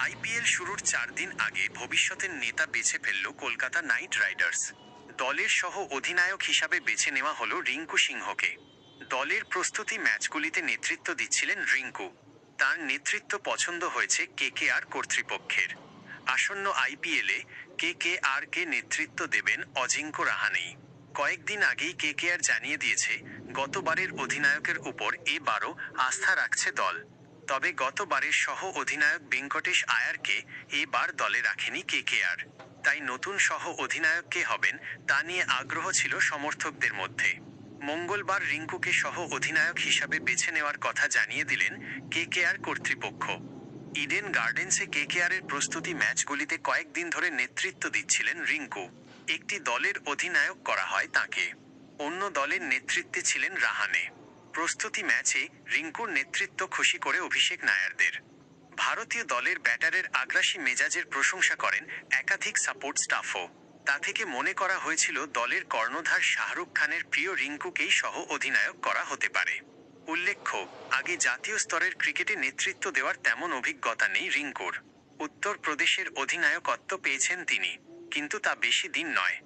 IPL শুরুর 4 দিন আগে ভবিষ্যতের নেতা বেছে ফেলল কলকাতা নাইট রাইডার্স। দলের সহ অধিনায়ক হিসাবে বেছে নেওয়া হলো রিঙ্কু সিংহকে। দলের প্রস্তুতি ম্যাচগুলিতে নেতৃত্ব দিচ্ছিলেন রিঙ্কু। তার নেতৃত্ব পছন্দ হয়েছে কেকেআর কর্তৃপক্ষের। আসন্ন আইপিএলে কেকেআরকে নেতৃত্ব দেবেন অজিঙ্ক্য রাহানেই। কয়েকদিন আগেই কেকেআর জানিয়ে দিয়েছে গতবারের অধিনায়কের উপর এবারও আস্থা রাখছে দল। তবে গতবারের সহ অধিনায়ক ভেঙ্কটেশ আয়ারকে এবার দলে রাখেনি কেকেআর। তাই নতুন সহ অধিনায়ক কে হবেন তা নিয়ে আগ্রহ ছিল সমর্থকদের মধ্যে। মঙ্গলবার রিঙ্কুকে সহ অধিনায়ক হিসাবে বেছে নেওয়ার কথা জানিয়ে দিলেন কেকেআর কর্তৃপক্ষ। ইডেন গার্ডেন্সে কেকেআরের প্রস্তুতি ম্যাচগুলিতে কয়েকদিন ধরে নেতৃত্ব দিচ্ছিলেন রিঙ্কু। একটি দলের অধিনায়ক করা হয় তাঁকে, অন্য দলের নেতৃত্বে ছিলেন রাহানে। প্রস্তুতি ম্যাচে রিঙ্কুর নেতৃত্ব খুশি করে অভিষেক নায়ারদের। ভারতীয় দলের ব্যাটারের আগ্রাসী মেজাজের প্রশংসা করেন একাধিক সাপোর্ট স্টাফও। তা থেকে মনে করা হয়েছিল দলের কর্ণধার শাহরুখ খানের প্রিয় রিঙ্কুকেই সহ অধিনায়ক করা হতে পারে। উল্লেখ্য, আগে জাতীয় স্তরের ক্রিকেটে নেতৃত্ব দেওয়ার তেমন অভিজ্ঞতা নেই রিঙ্কুর। উত্তর প্রদেশের অধিনায়কত্ব পেয়েছেন তিনি, কিন্তু তা বেশি দিন নয়।